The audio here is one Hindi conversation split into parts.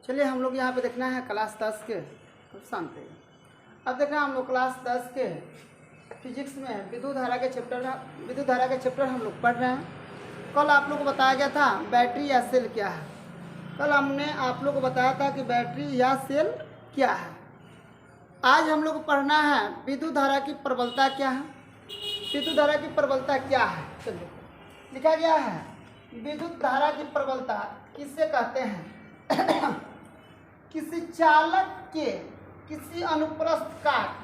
चलिए हम लोग यहाँ पे देखना है क्लास 10 के शांत है। अब देखना हम लोग क्लास 10 के फिजिक्स में विद्युत धारा के चैप्टर हम लोग पढ़ रहे हैं। कल आप लोग को बताया गया था बैटरी या सेल क्या है। कल हमने आप लोग को बताया था कि बैटरी या सेल क्या है। आज हम लोग को पढ़ना है विद्युत धारा की प्रबलता क्या है। विद्युत धारा की प्रबलता क्या है, चलिए लिखा गया है विद्युत धारा की प्रबलता किससे कहते हैं किसी चालक के किसी अनुप्रस्थ काट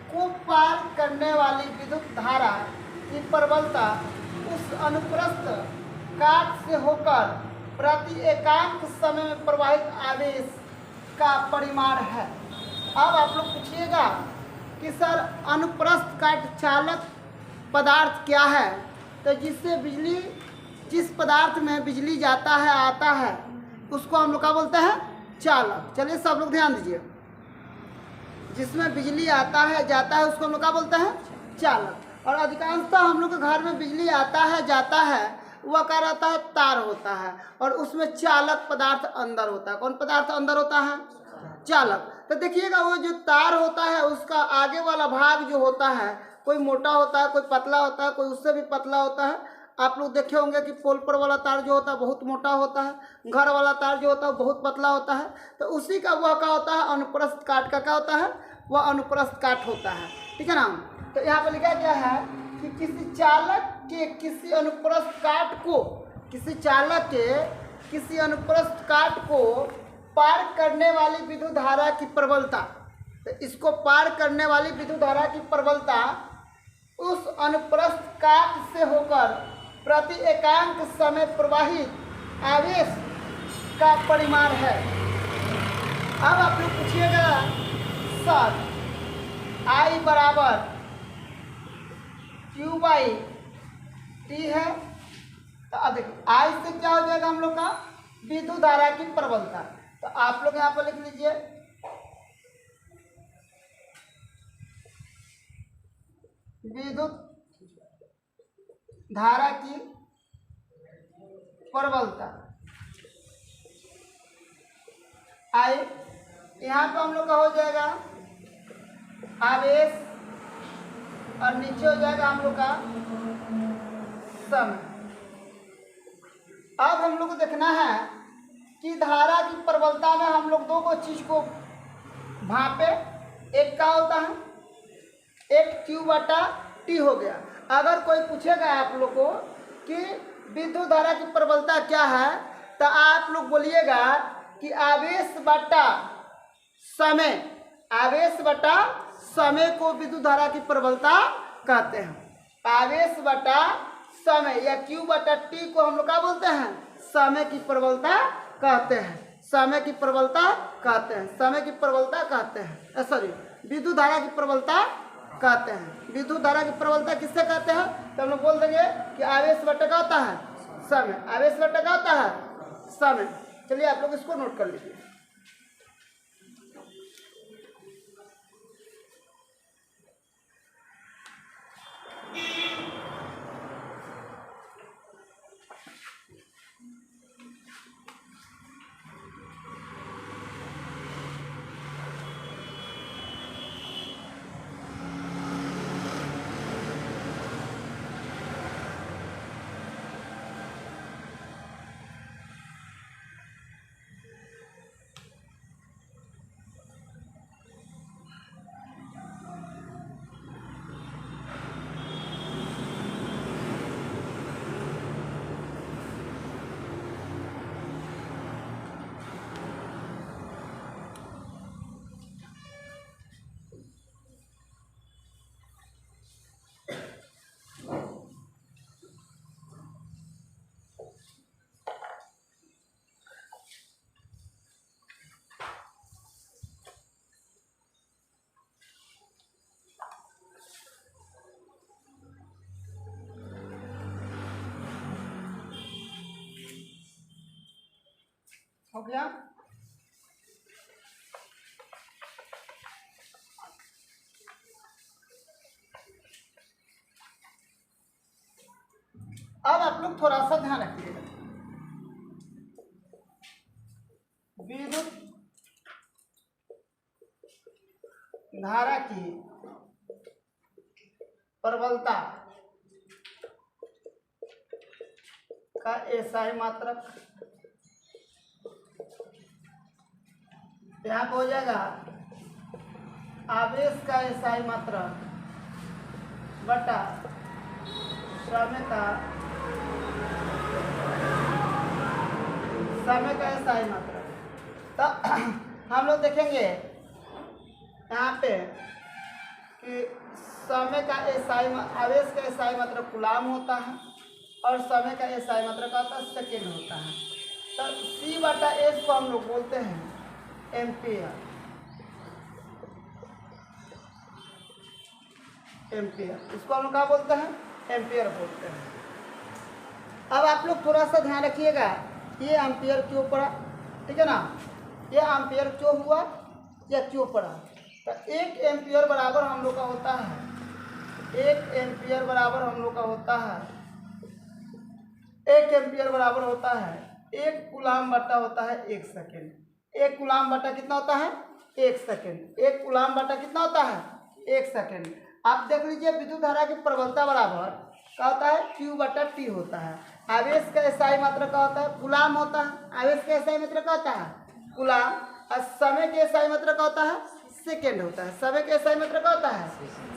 को पार करने वाली विद्युत धारा की प्रबलता उस अनुप्रस्थ काट से होकर प्रति एकांक समय में प्रवाहित आवेश का परिमाण है। अब आप लोग पूछिएगा कि सर अनुप्रस्थ काट चालक पदार्थ क्या है, तो जिस पदार्थ में बिजली जाता है आता है उसको हम लोग क्या बोलते हैं, चालक। चलिए सब लोग ध्यान दीजिए, जिसमें बिजली आता है जाता है उसको हम लोग क्या बोलते हैं, चालक। और अधिकांशतः हम लोग के घर में बिजली आता है जाता है वह क्या रहता है, तार होता है और उसमें चालक पदार्थ अंदर होता है। कौन पदार्थ अंदर होता है, चालक। तो देखिएगा वो जो तार होता है उसका आगे वाला भाग जो होता है कोई मोटा होता है, कोई पतला होता है, कोई उससे भी पतला होता है। आप लोग देखे होंगे कि पोल पर वाला तार जो होता है बहुत मोटा होता है, घर वाला तार जो होता है बहुत पतला होता है। तो उसी का वह क्या होता है, अनुप्रस्थ काट का क्या होता है, वह अनुप्रस्थ काट होता है। ठीक है ना। तो यहाँ पर लिखा गया है कि किसी चालक के किसी अनुप्रस्थ काट को, किसी चालक के किसी अनुप्रस्थ काट को पार करने वाली विद्युत धारा की प्रबलता, तो इसको पार करने वाली विद्युत धारा की प्रबलता उस अनुप्रस्थ काट से होकर प्रति एकांक समय प्रवाहित आवेश का परिमाण है। अब आप लोग पूछिएगा सर I बराबर Q बाई टी है, तो अब देखिए I से क्या हो जाएगा हम लोग का, विद्युत धारा की प्रबलता। तो आप लोग यहाँ पर लिख लीजिए विद्युत धारा की प्रबलता I, यहाँ पे हम लोग का हो जाएगा आवेश और नीचे हो जाएगा हम लोग का समय। अब हम लोग को देखना है कि धारा की प्रबलता में हम लोग दो चीज को भापे। एक क्या होता है, एक Q बटा टी हो गया। अगर कोई पूछेगा आप लोग को कि विद्युत धारा की प्रबलता क्या है, तो आप लोग बोलिएगा कि आवेश बटा समय, आवेश बटा समय को विद्युत धारा की प्रबलता कहते हैं। आवेश बटा समय या Q बटा टी को हम लोग क्या बोलते हैं, समय की प्रबलता कहते हैं। समय की प्रबलता कहते हैं, समय की प्रबलता कहते हैं, सॉरी विद्युत धारा की प्रबलता कहते हैं। विद्युत धारा की प्रबलता किससे कहते हैं, तो हम लोग बोल देंगे कि आवेश बटा क्या होता है, समय। आवेश बटा क्या होता है, समय। चलिए आप लोग इसको नोट कर लीजिए। हो गया। अब आप लोग थोड़ा सा ध्यान रखिएगा, विद्युत धारा की प्रबलता का एसआई मात्रक, यहाँ पे हो जाएगा आवेश का एसआई मात्रक बटा समय का एसआई मात्रक। तो हम लोग देखेंगे यहाँ पे कि समय का एसआई आवेश का एसआई मात्रक कूलाम होता है और समय का एसआई मात्रक का होता है सेकेंड होता है। तो सी बटा एच को हम लोग बोलते हैं एम्पियर। इसको हम लोग क्या बोलते हैं? एम्पियर बोलते हैं। अब आप लोग थोड़ा सा ध्यान रखिएगा, ये एम्पियर क्यों पड़ा, ठीक है ना, ये एम्पियर क्यों हुआ या क्यों पड़ा। तो 1 एम्पियर बराबर हम लोग का होता है, 1 एम्पियर बराबर हम लोग का होता है, 1 एम्पियर बराबर होता है 1 कूलाम बटा होता है 1 सेकेंड। 1 कूलाम बटा कितना होता है? 1 सेकेंड। 1 कूलाम बटा कितना होता है? 1 सेकेंड। आप देख लीजिए विद्युत धारा की प्रबलता बराबर क्या होता है? Q बटा T होता है। आवेश का एसआई मात्रक क्या होता है? कूलाम होता है। आवेश का एसआई मात्रक क्या होता है? कूलाम। और समय के एसआई मात्रक क्या होता है? सेकेंड होता है। समय के एसआई मात्रक क्या होता है?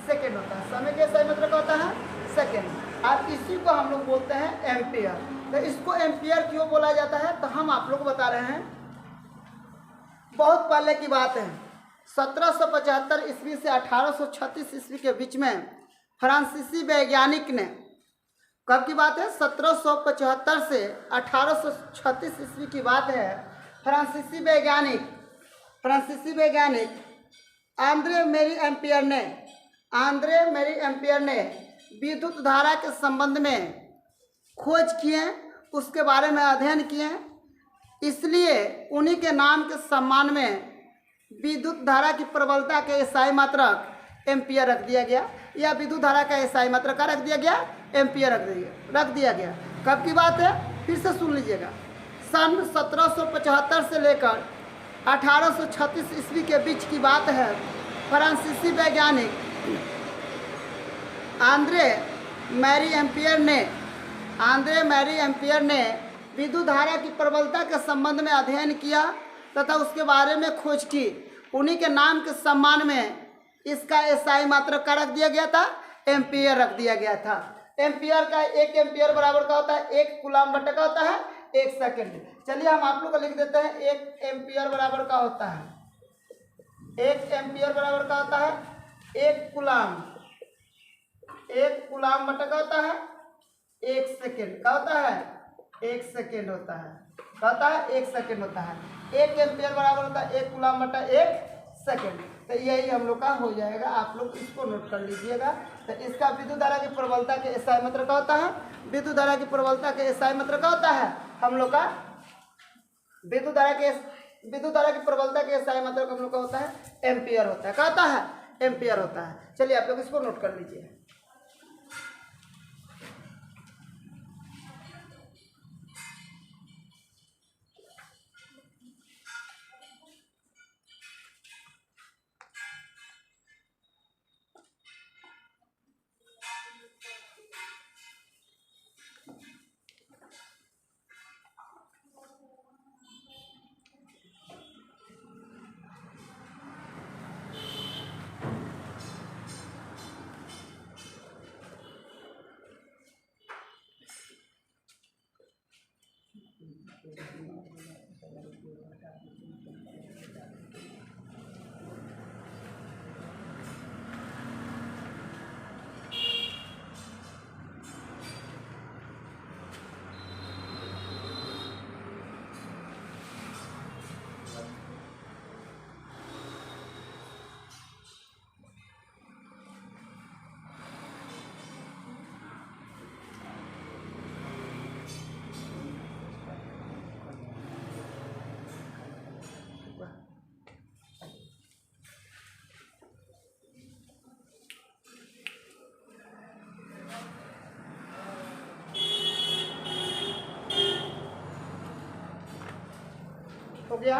सेकेंड होता है। समय के एसआई मात्रक क्या होता है? सेकेंड। अब इसी को हम लोग बोलते हैं एम्पियर। तो इसको एम्पियर क्यों बोला जाता है? तो हम आप लोग को बता रहे हैं, बहुत पहले की बात है, 1775 ईस्वी से 1836 ईस्वी के बीच में फ्रांसीसी वैज्ञानिक ने, कब की बात है? 1775 से 1836 ईस्वी की बात है। फ्रांसीसी वैज्ञानिक आंद्रे मेरी एम्पियर ने विद्युत धारा के संबंध में खोज किए, उसके बारे में अध्ययन किए, इसलिए उन्हीं के नाम के सम्मान में विद्युत धारा की प्रबलता के एसआई मात्रक एम्पियर रख दिया गया, या विद्युत धारा का एसआई मात्रक का रख दिया गया? एम्पियर रख दिया गया। कब की बात है? फिर से सुन लीजिएगा। सन 1775 से लेकर 1836 ईस्वी के बीच की बात है। फ्रांसीसी वैज्ञानिक आंद्रे मैरी एम्पियर ने विद्युत धारा की प्रबलता के संबंध में अध्ययन किया तथा उसके बारे में खोज की। उन्हीं के नाम के सम्मान में इसका एसआई मात्रक का रख दिया गया था? एम्पियर रख दिया गया था। एम्पियर का 1 एम्पियर बराबर का होता है 1 कूलाम बटा का होता है 1 सेकेंड। चलिए हम आप लोग को लिख देते हैं, 1 एम्पियर बराबर का होता है 1 एम्पियर बराबर का होता है 1 कूलाम। 1 कूलाम बटा का होता है 1 सेकेंड का होता है 1 सेकेंड होता है, कहता है 1 सेकेंड होता है। 1 एम्पियर बराबर होता है 1 कूलाम बटा 1 सेकेंड। तो यही हम लोग का हो जाएगा, आप लोग इसको नोट कर लीजिएगा। तो इसका विद्युत धारा की प्रबलता के एसआई मात्रक का होता है, विद्युत धारा की प्रबलता के एसआई मात्रक का होता है हम लोग का विद्युत धारा की प्रबलता के एसआई मात्रक हम लोग का होता है एम्पियर होता है। कहता है एम्पियर होता है। चलिए आप लोग इसको नोट कर लीजिए। गया।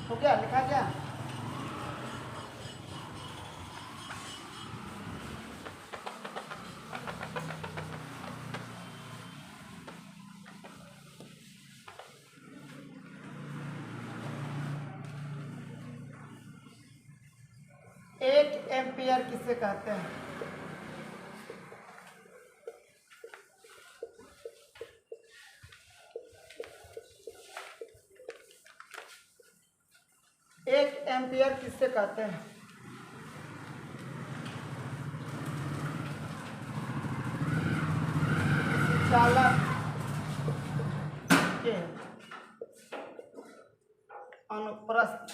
हो गया, लिखा गया। एक एम्पियर किसे कहते हैं? एक एम्पियर किससे कहते हैं? चालक के अनुप्रस्थ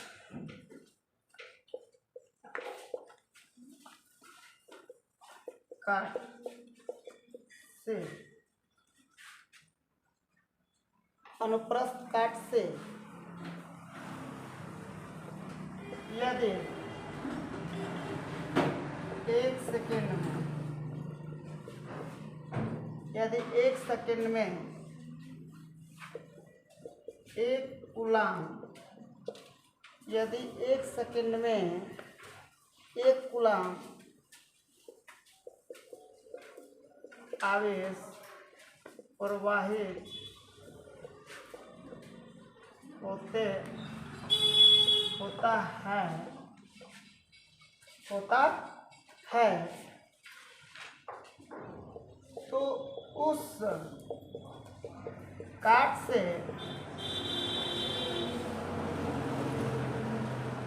काट से, अनुप्रस्थ काट से यदि 1 सेकेंड में, यदि 1 सेकेंड में 1 कूलाम, यदि 1 सेकेंड में 1 कूलाम आवेश प्रवाहित होता है तो उस काट से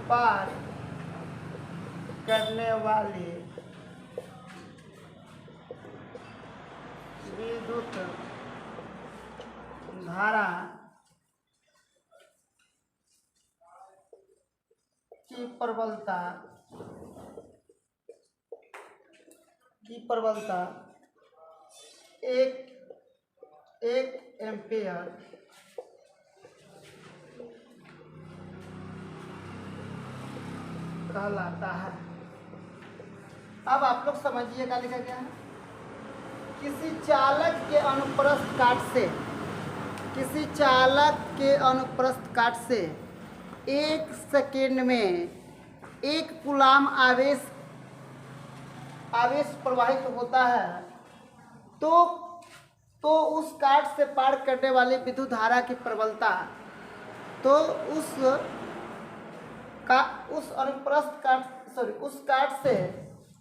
पार करने वाली विद्युत धारा की प्रबलता 1 एम्पियर कहलाता है। अब आप लोग समझिए क्या लिखा गया है। किसी चालक के अनुप्रस्थ काट से, किसी चालक के अनुप्रस्थ काट से 1 सेकेंड में 1 कूलाम आवेश प्रवाहित होता है तो उस काट से पार करने वाली विद्युत धारा की प्रबलता, तो उस काट से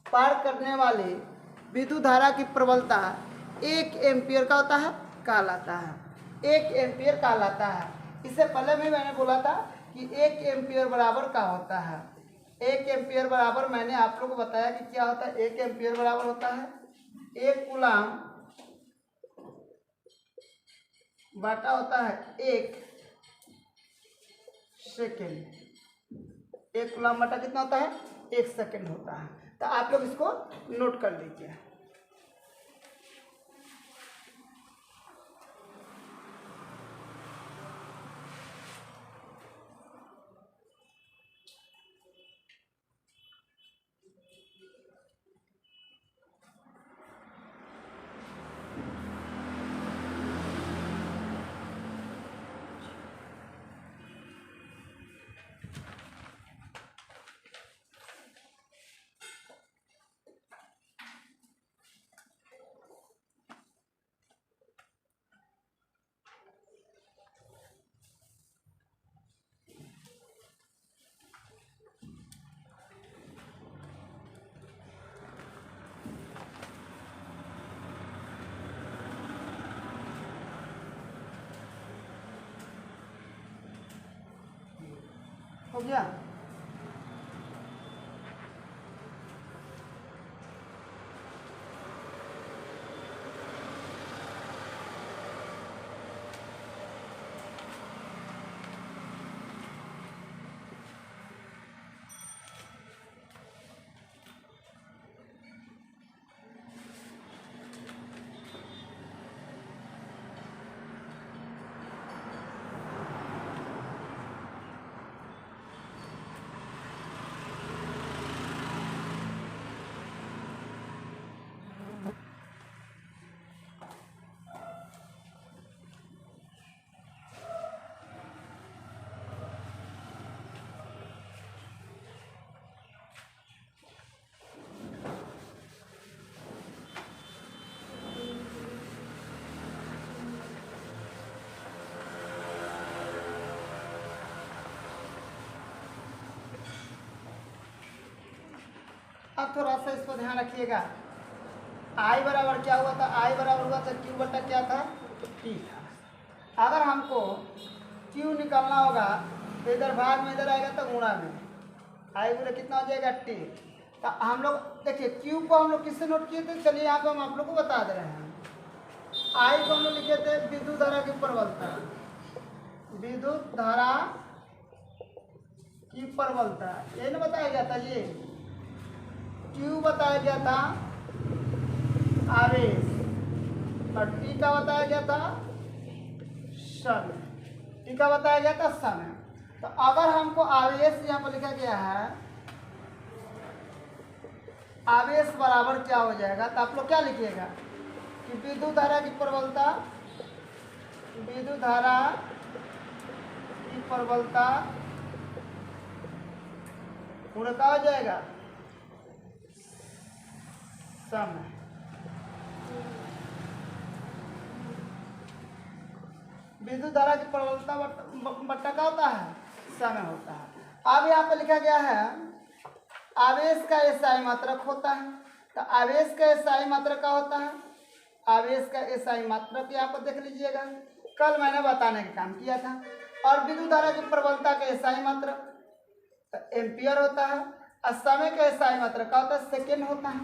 पार करने वाली विद्युत धारा की प्रबलता 1 एम्पियर का होता है, कहलाता है। 1 एम्पियर कहलाता है। इससे पहले भी मैंने बोला था कि 1 एम्पियर बराबर क्या होता है। 1 एम्पियर बराबर मैंने आप लोग को बताया कि क्या होता है। 1 एम्पियर बराबर होता है 1 कूलाम बटा होता है 1 सेकेंड। 1 कूलाम बटा कितना होता है? 1 सेकेंड होता है। तो आप लोग इसको नोट कर लीजिए। हो गया। अब थोड़ा सा इसको ध्यान रखिएगा। आई बराबर क्या हुआ था, आई बराबर हुआ था क्यू बटा क्या था, टी था। अगर हमको क्यू निकालना होगा तो इधर भाग में इधर आएगा तो गुणा में, आई गुणे कितना हो जाएगा टी। तो हम लोग देखिए क्यू को हम लोग किससे नोट किए थे, चलिए यहाँ पे हम आप लोग को बता दे रहे हैं। आई को हम लोग लिखे थे विद्युत धारा की प्रबलता, विद्युत धारा की प्रबलता ये ना बताया गया था, ये क्यू बताया गया था आवेश, और टी का बताया गया था समय, टी का बताया गया था समय। तो अगर हमको आवेश यहाँ पर लिखा गया है, आवेश बराबर क्या हो जाएगा, तो आप लोग क्या लिखिएगा कि विद्युत धारा की प्रबलता, विद्युत धारा की प्रबलता गुणा क्या हो जाएगा, समय। विद्युत धारा की प्रबलता बट्टा का होता है, समय होता है। अब यहाँ पे लिखा गया है आवेश का एसआई मात्रक होता है। तो आवेश का एसआई मात्रक क्या होता है, आवेश का एसआई मात्रक यहाँ पर देख लीजिएगा, कल मैंने बताने का काम किया था। और विद्युत धारा की प्रबलता का एसआई मात्रक एम्पियर होता है, और समय का एसआई मात्रक क्या होता है, सेकेंड होता है।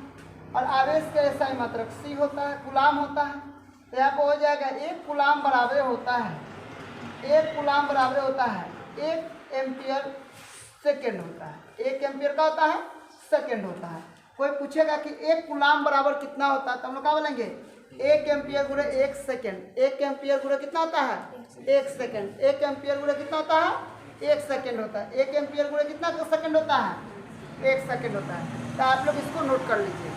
और आवेश का एसआई मात्रक सी होता है, कूलाम होता है। तो यहाँ पर हो जाएगा एक कूलाम बराबर होता है, एक कूलाम बराबर होता है एक एम्पियर सेकेंड होता है, एक एम्पियर का होता है सेकेंड होता है। कोई पूछेगा कि एक कूलाम बराबर कितना होता है, तो हम लोग क्या बोलेंगे, एक एम्पियर गुणे एक सेकेंड, एक एम्पियर गुणे कितना होता है, एक सेकेंड, एक एम्पियर गुणे कितना होता है, एक सेकेंड होता है, एक एम्पियर गुणे कितना सेकेंड होता है, एक सेकेंड होता है। तो आप लोग इसको नोट कर लीजिए।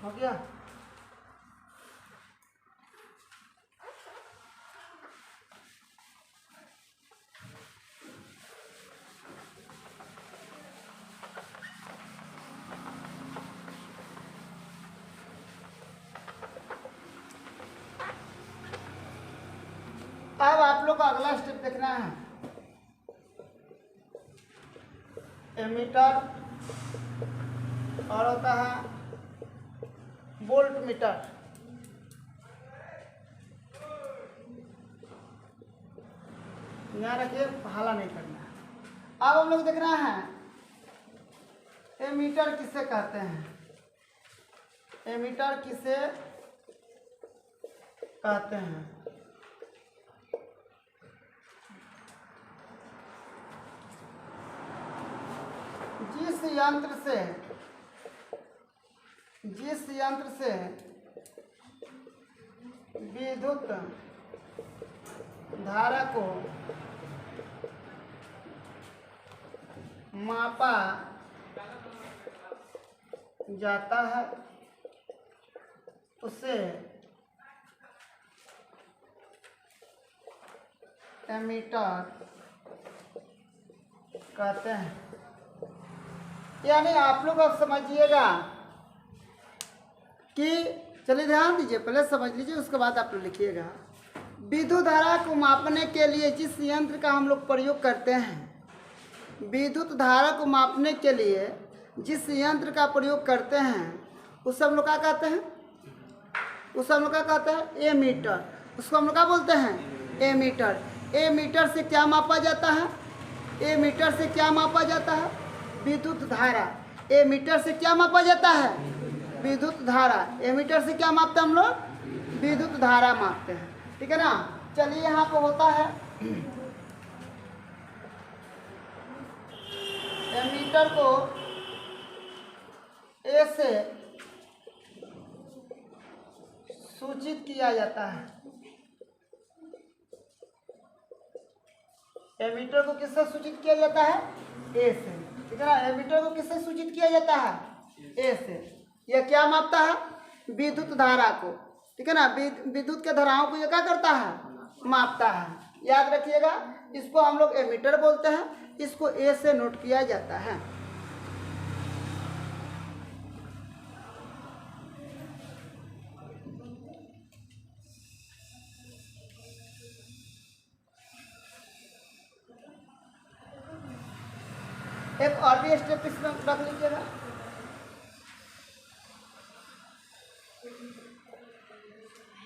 हो गया। अब आप लोग को अगला स्टेप देखना है, एमीटर और होता है वोल्ट मीटर। ध्यान रखिए, हाला नहीं करना है। अब हम लोग देखना है एमीटर किसे कहते हैं, एमीटर किसे कहते हैं। जिस यंत्र से विद्युत धारा को मापा जाता है उसे एमीटर कहते हैं। यानी आप लोग अब समझिएगा कि, चलिए ध्यान दीजिए, पहले समझ लीजिए उसके बाद आप लोग लिखिएगा। विद्युत धारा को मापने के लिए जिस यंत्र का हम लोग प्रयोग करते हैं, विद्युत धारा को मापने के लिए जिस यंत्र का प्रयोग करते हैं उसे हम लोग क्या कहते हैं, उसको हम लोग क्या कहते हैं, एमीटर। उसको हम लोग क्या बोलते हैं, एमीटर। एमीटर से क्या मापा जाता है, एमीटर से क्या मापा जाता है, विद्युत धारा। एमीटर से क्या मापा जाता है, विद्युत धारा। एमीटर से क्या मापते हैं हम लोग, विद्युत धारा मापते हैं, ठीक है ना। चलिए यहाँ पे होता है एमीटर को ए से सूचित किया जाता है। एमीटर को किससे सूचित किया जाता है, ए से, ठीक है ना। एमीटर को किससे सूचित किया जाता है, ए से। यह क्या मापता है, विद्युत धारा को, ठीक है ना। विद्युत के धाराओं को यह क्या करता है, मापता है। याद रखिएगा, इसको हम लोग एमीटर बोलते हैं। इसको ए से नोट किया जाता है। एक और भी स्टेप इसमें रख लीजिएगा।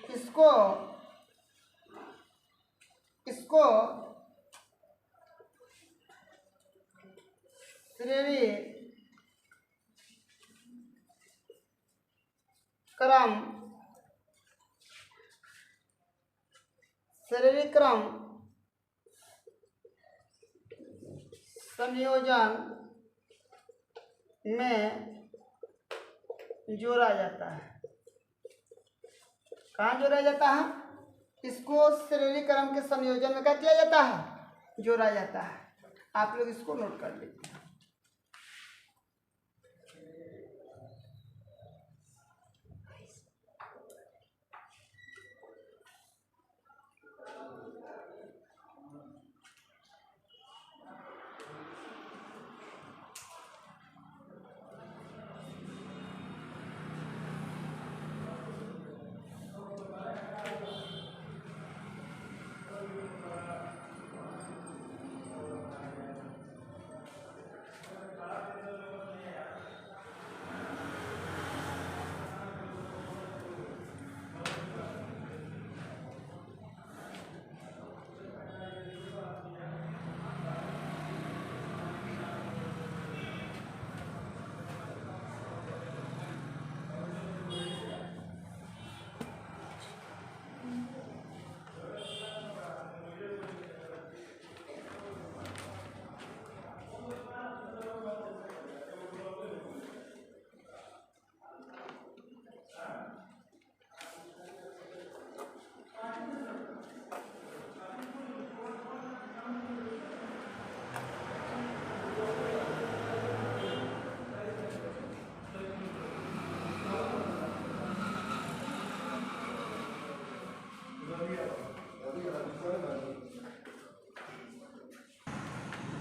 इसको श्रेणी क्रम संयोजन में जोड़ा जाता है। कहाँ जोड़ा जाता है, इसको श्रेणी क्रम के संयोजन में क्या किया जाता है, जोड़ा जाता है। आप लोग इसको नोट कर लीजिए।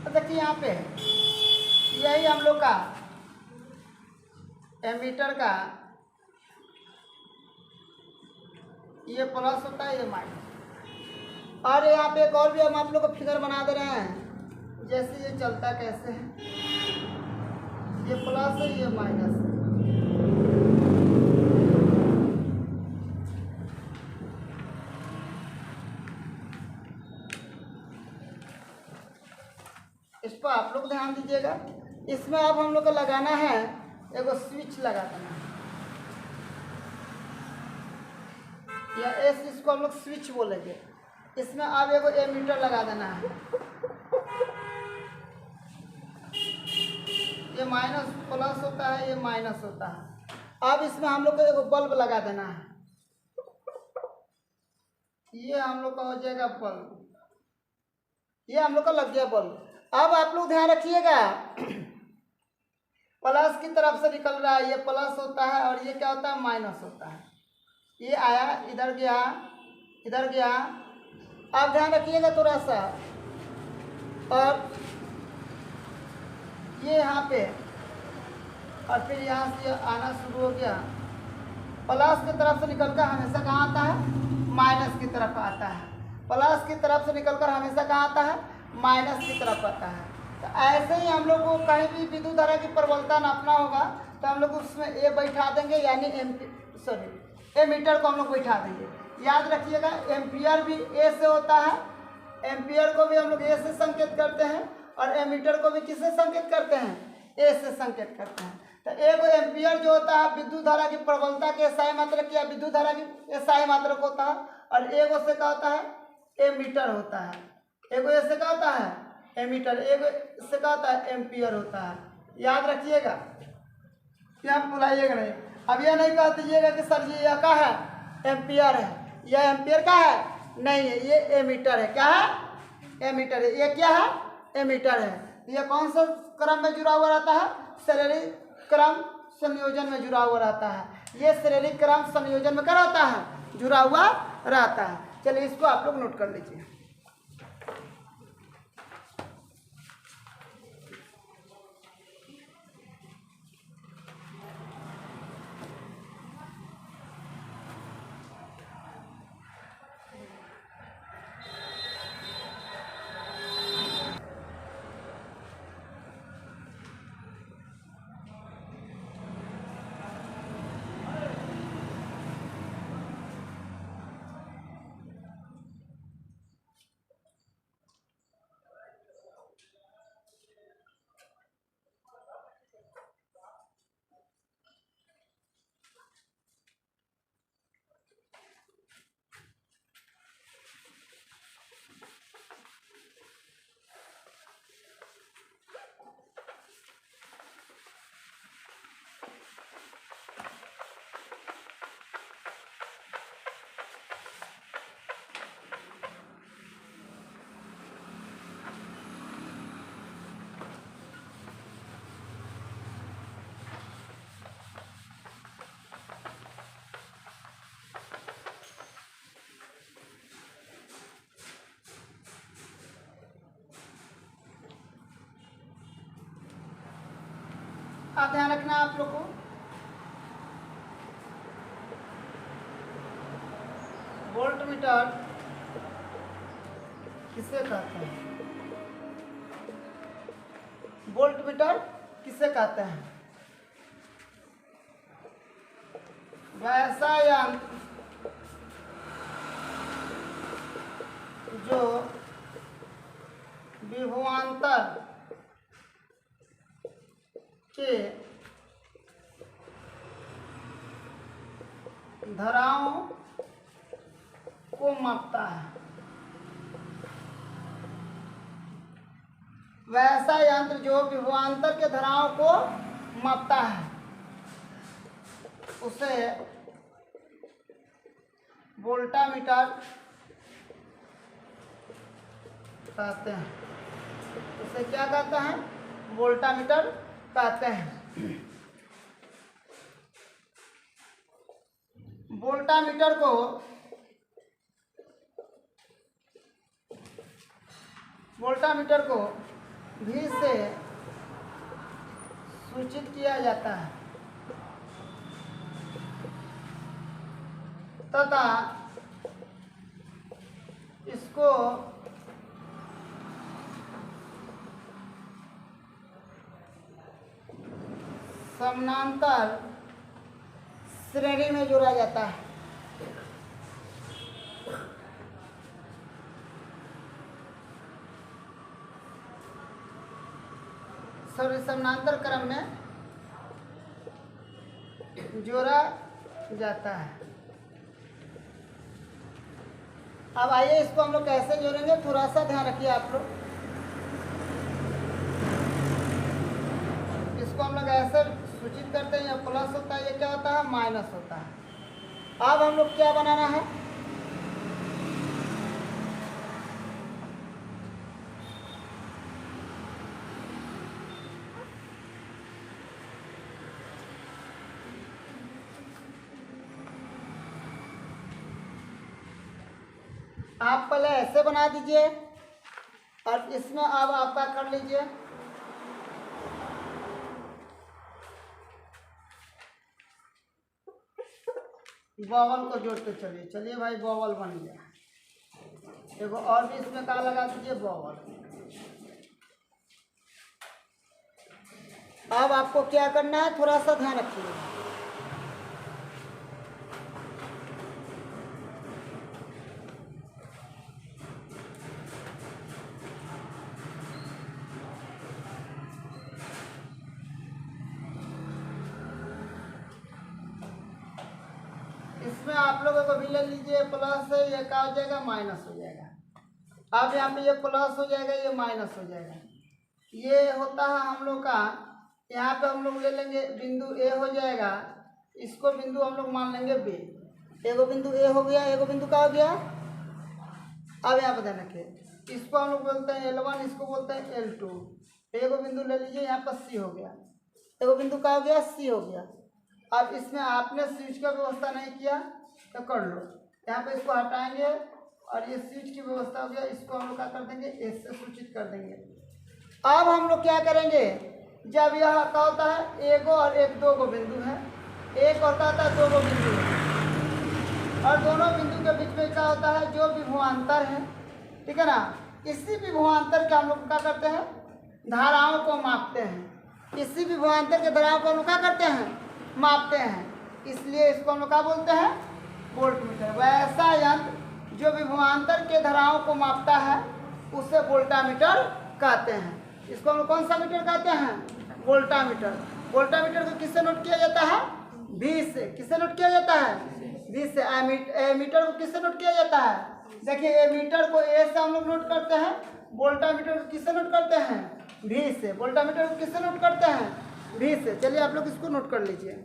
देखिए यहाँ पे यही हम लोग का एमीटर का ये प्लस होता है, ये माइनस। और यहाँ पे एक और भी हम आप लोग को फिगर बना दे रहे हैं, जैसे ये चलता कैसे है, ये प्लस है, ये माइनस है। इस पर आप लोग ध्यान दीजिएगा। इसमें अब हम लोग को लगाना है, एगो स्विच लगा देना है, या इसको हम लोग स्विच बोलेंगे। इसमें अब एगो एमीटर लगा देना है। ये माइनस प्लस होता है, ये माइनस होता है। अब इसमें हम लोग को एगो बल्ब लगा देना है। ये हम लोग का हो जाएगा बल्ब, ये हम लोग का लग गया बल्ब। अब आप लोग ध्यान रखिएगा, प्लस की तरफ से निकल रहा है, ये प्लस होता है, और ये क्या होता है, माइनस होता है। ये आया, इधर गया, इधर गया। आप ध्यान रखिएगा थोड़ा सा। और ये यहाँ पे, और फिर यहाँ से आना शुरू हो गया। प्लस की तरफ से निकलकर हमेशा कहाँ आता है, माइनस की तरफ आता है। प्लस की तरफ से निकलकर हमेशा कहाँ आता है, माइनस की तरफ आता है। तो ऐसे ही हम लोग को कहीं भी विद्युत धारा की प्रबलता नापना होगा तो हम लोग उसमें ए बैठा देंगे, यानी एमीटर को हम लोग बैठा देंगे। याद रखिएगा एम्पियर भी ए से होता है, एम्पियर को भी हम लोग ए से संकेत करते हैं और एमीटर को भी किससे संकेत करते हैं, ए से संकेत करते हैं। तो एक एम्पियर जो होता है विद्युत धारा की प्रबलता के एसआई मात्रक या विद्युत धारा की एसआई मात्रक होता है, और एक से क्या होता है, एमीटर होता है। एक से क्या होता है, एमीटर, एक से क्या होता है, एम्पियर होता है। याद रखिएगा, क्या भुलाइएगा नहीं। अब यह नहीं कह दीजिएगा कि सर जी यह क्या है, एम्पियर है, यह एम्पियर का है, नहीं है, ये एमीटर है। क्या है, एमीटर है। ये क्या है, एमीटर है। यह कौन सा क्रम में जुड़ा हुआ रहता है, श्रेणी क्रम संयोजन में जुड़ा हुआ रहता है। ये श्रेणी क्रम संयोजन में क्या रहता है, जुड़ा हुआ रहता है। चलिए इसको आप लोग नोट कर लीजिए। आप ध्यान रखना आप लोग को, वोल्ट मीटर किसे कहते हैं, वोल्ट मीटर किसे कहते हैं, वैसा यंत्र जो विभवांतर के धाराओं को मापता है। वैसा यंत्र जो विभवांतर के धाराओं को मापता है उसे वोल्टामीटर कहते हैं। उसे क्या कहते हैं, वोल्टामीटर कहते हैं। वोल्टामीटर को V से सूचित किया जाता है तथा इसको समानांतर श्रेणी में जोड़ा जाता है। समानांतर क्रम में जोड़ा जाता है। अब आइए इसको हम लोग कैसे जोड़ेंगे, थोड़ा सा ध्यान रखिए आप लोग। इसको हम लोग ऐसे सूचित करते हैं, या प्लस होता है, ये क्या होता है, माइनस होता है। अब हम लोग क्या बनाना है, आप पहले ऐसे बना दीजिए और इसमें अब आपका कर लीजिए। बॉवल को जोड़ते चलिए। चलिए भाई, बॉवल बन गया। देखो और भी इसमें क्या लगा दीजिए, बॉवल। अब आपको क्या करना है, थोड़ा सा ध्यान रखिए। एक अभी ले लीजिए प्लस है, ये क्या हो जाएगा माइनस हो जाएगा। अब यहाँ पे ये प्लस हो जाएगा, ये माइनस हो जाएगा। ये होता है हम लोग का, यहाँ पे हम लोग ले लेंगे बिंदु ए हो जाएगा, इसको बिंदु हम लोग मान लेंगे बी। एगो बिंदु ए हो गया, एगो बिंदु का हो गया। अब यहाँ पर ध्यान रखिए, इसको हम लोग बोलते हैं L1, इसको बोलते हैं L2। एगो बिंदु ले लीजिए, यहाँ पर सी हो गया, एगो बिंदु का हो गया सी हो गया। अब इसमें आपने स्विच का व्यवस्था नहीं किया तो कर लो, यहाँ पे इसको हटाएंगे और ये स्विच की व्यवस्था हो गया, इसको हम लोग क्या कर देंगे एस से सूचित कर देंगे। अब हम लोग क्या करेंगे, जब यह क्या होता है एगो और एक दो गो बिंदु है, एक और क्या होता है दो गो बिंदु है, और दोनों बिंदु के बीच में क्या होता है जो विभवांतर है, ठीक है ना, इसी विभवांतर के हम लोग क्या करते हैं धाराओं को मापते हैं। इसी विभवांतर के धाराओं को हम लोग क्या करते हैं मापते हैं, इसलिए इसको हम लोग क्या बोलते हैं वोल्टमीटर। वैसा यंत्र जो विभवांतर के धाराओं को मापता है उसे वोल्टामीटर कहते हैं। इसको हम लोग कौन सा मीटर कहते हैं वोल्टामीटर। वोल्टामीटर को किससे नोट किया जाता है V से। किससे नोट किया जाता है V से। एमीटर को किससे नोट किया जाता है, देखिए एमीटर को A से हम लोग नोट करते हैं, वोल्टामीटर को किससे नोट करते हैं V से। वोल्टामीटर को किससे नोट करते हैं V से। चलिए आप लोग इसको नोट कर लीजिए।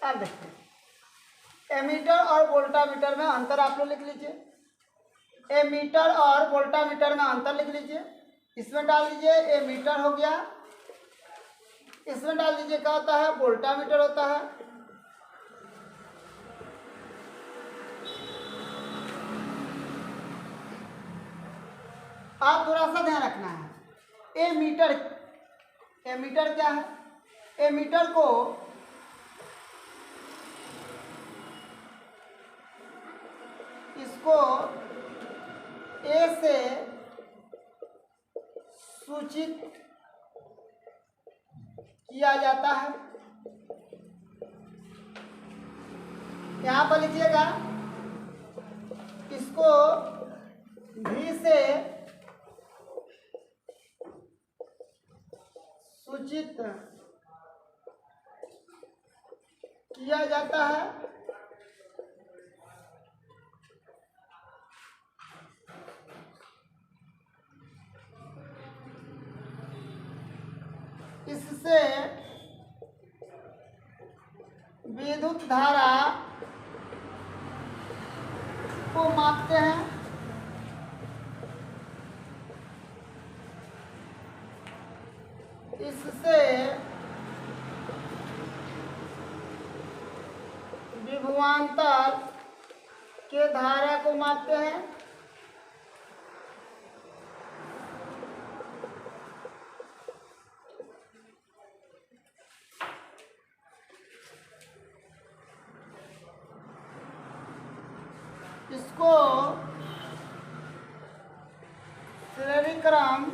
अब देखते एमीटर और वोल्टामीटर में अंतर आप लोग लिख लीजिए। एमीटर और वोल्टामीटर में अंतर लिख लीजिए। इसमें डाल दीजिए एमीटर हो गया, इसमें डाल दीजिए क्या होता है वोल्टामीटर होता है। आप थोड़ा सा ध्यान रखना है। एमीटर क्या है, एमीटर को इसको ए से सूचित किया जाता है। यहाँ पर लिखिएगा इसको भी से सूचित किया जाता है। इससे विद्युत धारा को मापते हैं। इससे विभवांतर के धारा को मापते हैं। इसको श्रेणी क्रम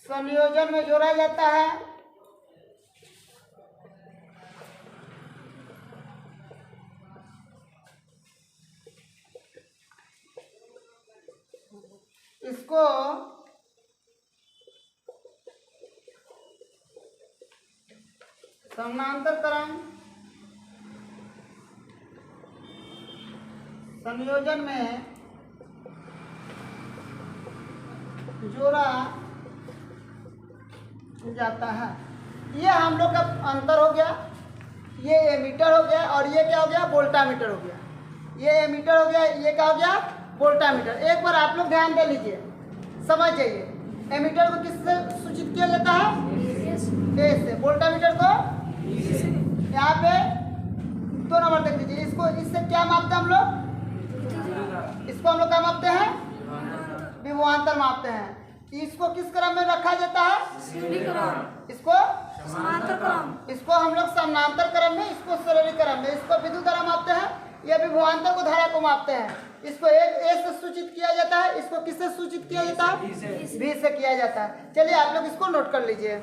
संयोजन में जोड़ा जाता है। इसको समानांतर क्रम संयोजन में जोड़ा जाता है। ये हम लोग का अंतर हो गया। ये एमीटर हो गया और ये क्या हो गया, वोल्टामीटर हो गया। ये एमीटर हो गया, ये क्या हो गया, वोल्टामीटर। एक बार आप लोग ध्यान दे लीजिए, समझ जाइए। एमीटर को किससे सूचित किया जाता है, ए से। वोल्टामीटर को यहाँ पे 2 नंबर देख लीजिए। इसको इससे क्या मापते हैं हम लोग, इसको हम लोग क्या मापते हैं, विभवांतर मापते हैं। इसको किस क्रम में रखा जाता है, इसको समानांतर क्रम, इसको हम लोग समानांतर क्रम में, इसको श्रेणी क्रम में। इसको विद्युत धारा मापते हैं, या विभवांतर को धारा को मापते हैं। इसको ए से सूचित किया जाता है, इसको किससे सूचित किया जाता है, बी से किया जाता है। चलिए आप लोग इसको नोट कर लीजिए।